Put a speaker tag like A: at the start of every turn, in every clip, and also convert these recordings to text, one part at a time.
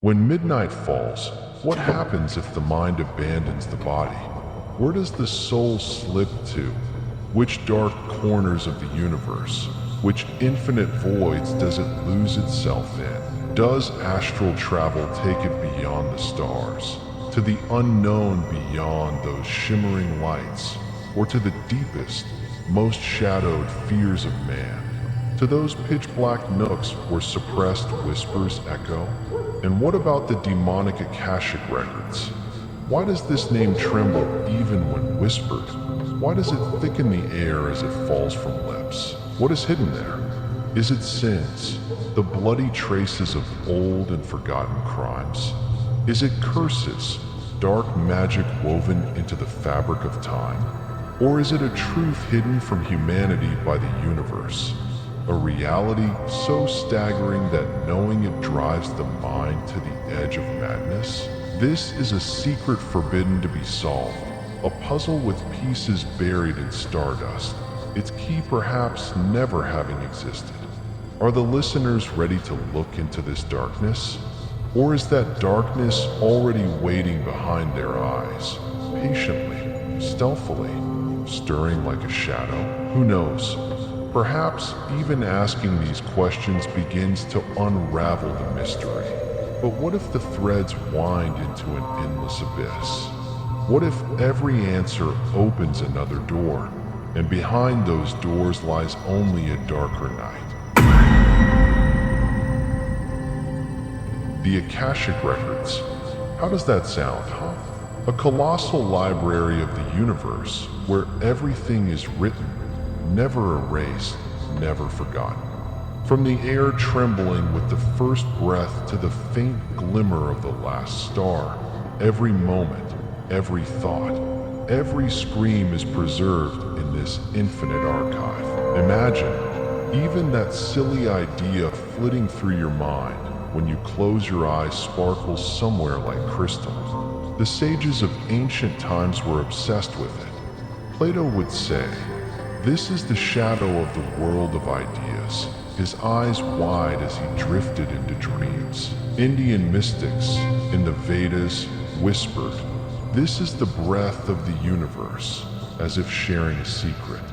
A: When midnight falls, what happens if the mind abandons the body? Where does the soul slip to? Which dark corners of the universe, which infinite voids does it lose itself in? Does astral travel take it beyond the stars, to the unknown beyond those shimmering lights, or to the deepest, most shadowed fears of man? To those pitch-black nooks where suppressed whispers echo? And what about the demonic Akashic records? Why does this name tremble even when whispered? Why does it thicken the air as it falls from lips? What is hidden there? Is it sins, the bloody traces of old and forgotten crimes? Is it curses, dark magic woven into the fabric of time? Or is it a truth hidden from humanity by the universe? A reality so staggering that knowing it drives the mind to the edge of madness? This is a secret forbidden to be solved, a puzzle with pieces buried in stardust, its key perhaps never having existed. Are the listeners ready to look into this darkness? Or is that darkness already waiting behind their eyes, patiently, stealthily, stirring like a shadow? Who knows? Perhaps even asking these questions begins to unravel the mystery. But what if the threads wind into an endless abyss? What if every answer opens another door, and behind those doors lies only a darker night? The Akashic Records. How does that sound, huh? A colossal library of the universe where everything is written, never erased, never forgotten. From the air trembling with the first breath to the faint glimmer of the last star, every moment, every thought, every scream is preserved in this infinite archive. Imagine even that silly idea flitting through your mind when you close your eyes sparkles somewhere like crystal. The sages of ancient times were obsessed with it. Plato would say, "This is the shadow of the world of ideas," his eyes wide as he drifted into dreams. Indian mystics in the Vedas whispered, "This is the breath of the universe," as if sharing a secret.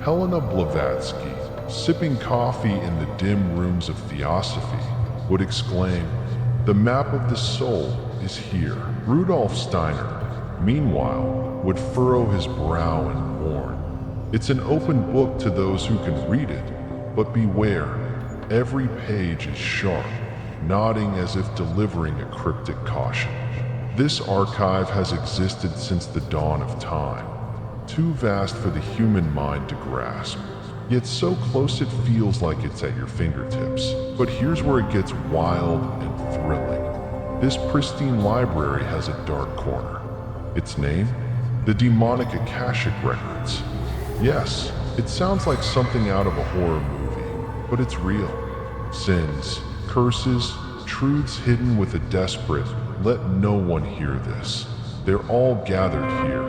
A: Helena Blavatsky, sipping coffee in the dim rooms of theosophy, would exclaim, "The map of the soul is here." Rudolf Steiner, meanwhile, would furrow his brow and warn, "It's an open book to those who can read it, but beware, every page is sharp," nodding as if delivering a cryptic caution. This archive has existed since the dawn of time, too vast for the human mind to grasp, yet so close it feels like it's at your fingertips. But here's where it gets wild and thrilling. This pristine library has a dark corner. Its name? The demonic Akashic Records. Yes, it sounds like something out of a horror movie, but it's real. Sins, curses, truths hidden with a desperate, "Let no one hear this." They're all gathered here,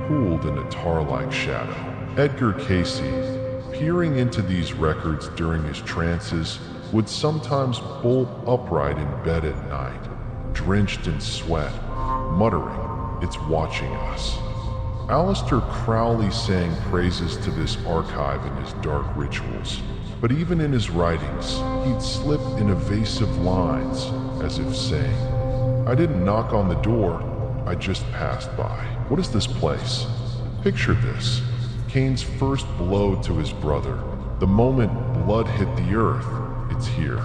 A: pooled in a tar-like shadow. Edgar Casey, peering into these records during his trances, would sometimes bolt upright in bed at night, drenched in sweat, muttering, "It's watching us." Aleister Crowley sang praises to this archive in his dark rituals, but even in his writings, he'd slip in evasive lines, as if saying, "I didn't knock on the door, I just passed by." What is this place? Picture this: Cain's first blow to his brother. The moment blood hit the earth, it's here.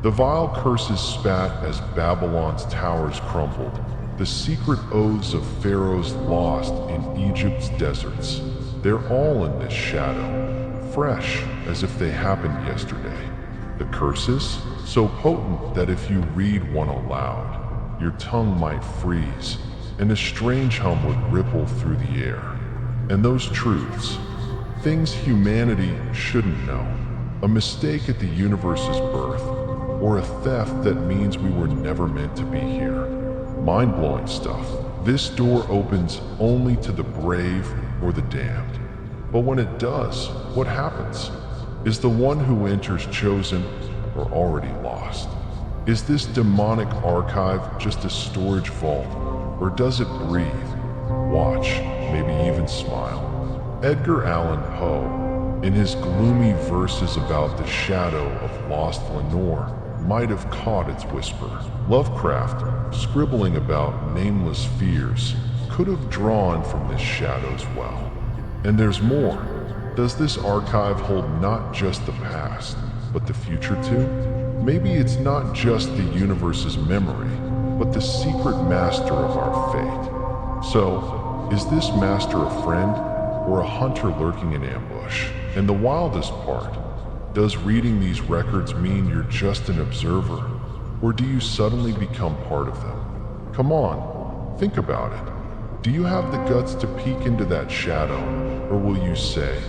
A: The vile curses spat as Babylon's towers crumbled. The secret oaths of pharaohs lost in Egypt's deserts. They're all in this shadow, fresh as if they happened yesterday. The curses, so potent that if you read one aloud, your tongue might freeze, and a strange hum would ripple through the air. And those truths, things humanity shouldn't know, a mistake at the universe's birth, or a theft that means we were never meant to be here. Mind-blowing stuff. This door opens only to the brave or the damned. But when it does, what happens? Is the one who enters chosen or already lost? Is this demonic archive just a storage vault, or does it breathe, watch, maybe even smile? Edgar Allan Poe, in his gloomy verses about the shadow of lost Lenore, might have caught its whisper. Lovecraft, scribbling about nameless fears, could have drawn from this shadow's well. And there's more. Does this archive hold not just the past, but the future too? Maybe it's not just the universe's memory, but the secret master of our fate. So, is this master a friend, or a hunter lurking in ambush? And the wildest part, does reading these records mean you're just an observer, or do you suddenly become part of them? Come on, think about it. Do you have the guts to peek into that shadow, or will you say,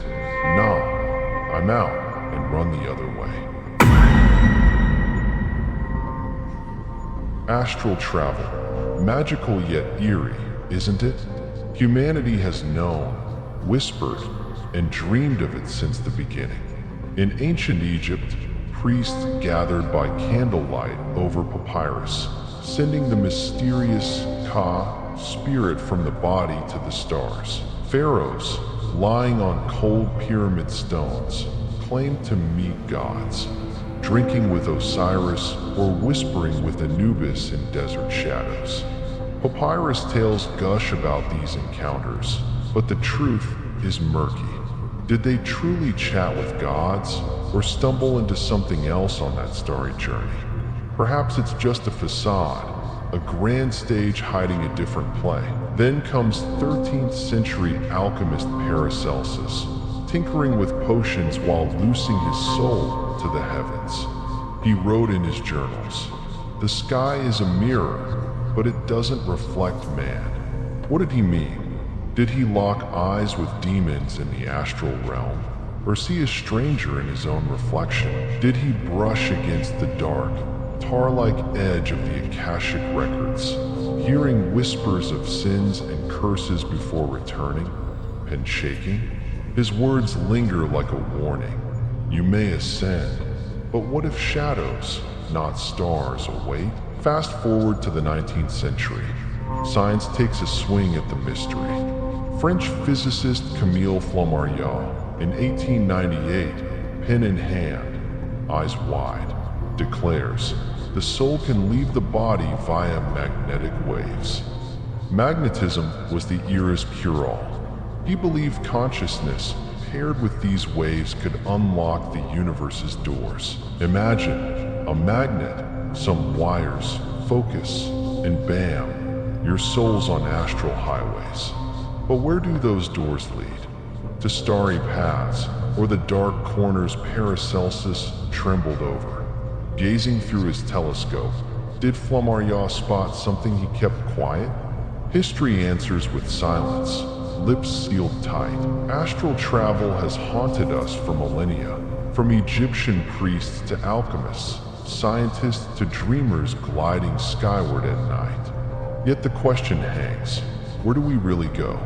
A: "Nah, I'm out," and run the other way? Astral travel, magical yet eerie, isn't it? Humanity has known, whispered, and dreamed of it since the beginning. In ancient Egypt, priests gathered by candlelight over papyrus, sending the mysterious Ka spirit from the body to the stars. Pharaohs, lying on cold pyramid stones, claimed to meet gods, drinking with Osiris or whispering with Anubis in desert shadows. Papyrus tales gush about these encounters, but the truth is murky. Did they truly chat with gods, or stumble into something else on that starry journey? Perhaps it's just a facade, a grand stage hiding a different play. Then comes 13th century alchemist Paracelsus, tinkering with potions while loosing his soul to the heavens. He wrote in his journals, "The sky is a mirror, but it doesn't reflect man." What did he mean? Did he lock eyes with demons in the astral realm, or see a stranger in his own reflection? Did he brush against the dark, tar-like edge of the Akashic records, hearing whispers of sins and curses before returning, and shaking? His words linger like a warning. You may ascend, but what if shadows, not stars, await? Fast forward to the 19th century. Science takes a swing at the mystery. French physicist Camille Flammarion, in 1898, pen in hand, eyes wide, declares, the soul can leave the body via magnetic waves. Magnetism was the era's cure-all. He believed consciousness paired with these waves could unlock the universe's doors. Imagine a magnet, some wires, focus, and bam, your soul's on astral highways. But where do those doors lead? To starry paths, or the dark corners Paracelsus trembled over? Gazing through his telescope, did Flammarion spot something he kept quiet? History answers with silence, lips sealed tight. Astral travel has haunted us for millennia, from Egyptian priests to alchemists, scientists to dreamers gliding skyward at night. Yet the question hangs, where do we really go?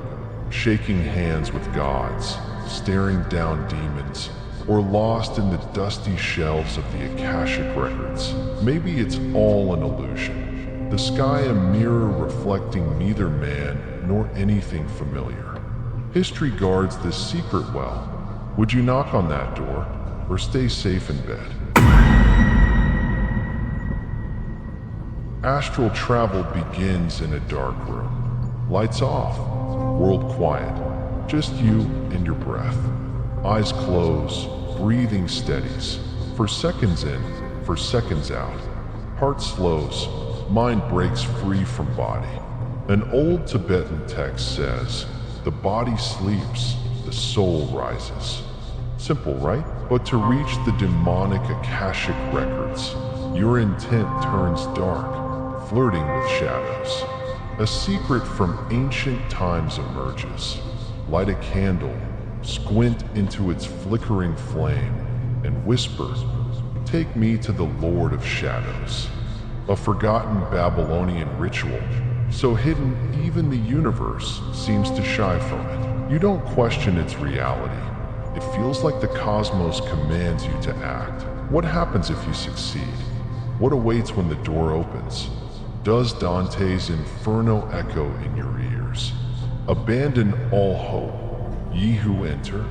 A: Shaking hands with gods, staring down demons, or lost in the dusty shelves of the Akashic records? Maybe it's all an illusion. The sky a mirror reflecting neither man nor anything familiar. History guards this secret well. Would you knock on that door, or stay safe in bed? Astral travel begins in a dark room. Lights off, world quiet, just you and your breath. Eyes close, breathing steadies, for seconds in, for seconds out. Heart slows, mind breaks free from body. An old Tibetan text says, the body sleeps, the soul rises. Simple, right? But to reach the demonic Akashic records, your intent turns dark, flirting with shadows. A secret from ancient times emerges. Light a candle, squint into its flickering flame, and whisper, "Take me to the Lord of Shadows." A forgotten Babylonian ritual, so hidden even the universe seems to shy from it. You don't question its reality. It feels like the cosmos commands you to act. What happens if you succeed? What awaits when the door opens? Does Dante's Inferno echo in your ears? Abandon all hope, ye who enter.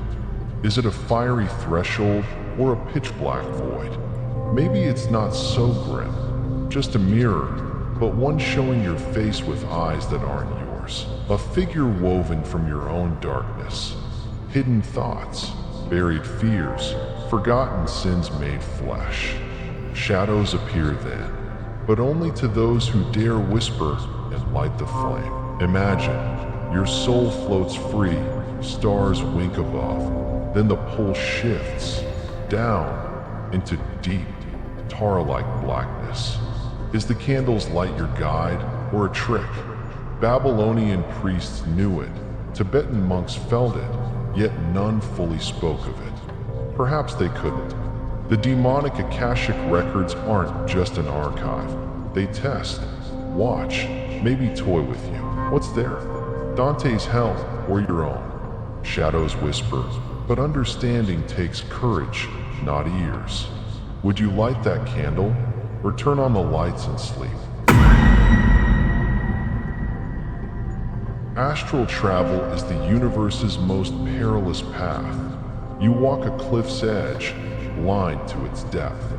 A: Is it a fiery threshold or a pitch-black void? Maybe it's not so grim, just a mirror, but one showing your face with eyes that aren't yours. A figure woven from your own darkness. Hidden thoughts, buried fears, forgotten sins made flesh. Shadows appear then, but only to those who dare whisper and light the flame. Imagine, your soul floats free, stars wink above, then the pole shifts, down, into deep, tar-like blackness. Is the candle's light your guide, or a trick? Babylonian priests knew it, Tibetan monks felt it, yet none fully spoke of it. Perhaps they couldn't. The demonic Akashic records aren't just an archive. They test, watch, maybe toy with you. What's there? Dante's hell, or your own? Shadows whisper, but understanding takes courage, not ears. Would you light that candle, or turn on the lights and sleep? Astral travel is the universe's most perilous path. You walk a cliff's edge, blind to its depth.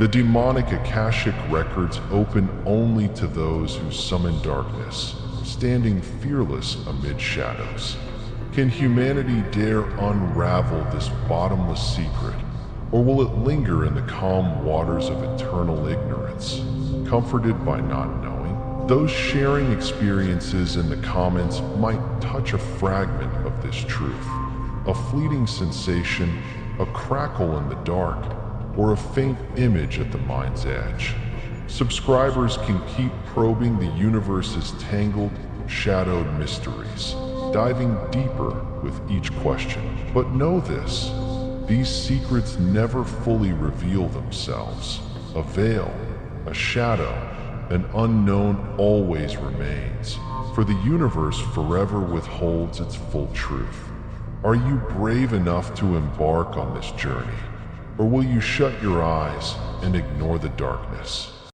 A: The demonic Akashic records open only to those who summon darkness, standing fearless amid shadows. Can humanity dare unravel this bottomless secret, or will it linger in the calm waters of eternal ignorance, comforted by not knowing? Those sharing experiences in the comments might touch a fragment of this truth, a fleeting sensation, a crackle in the dark, or a faint image at the mind's edge. Subscribers can keep probing the universe's tangled, shadowed mysteries, diving deeper with each question. But know this, these secrets never fully reveal themselves. A veil, a shadow, an unknown always remains, for the universe forever withholds its full truth. Are you brave enough to embark on this journey, or will you shut your eyes and ignore the darkness?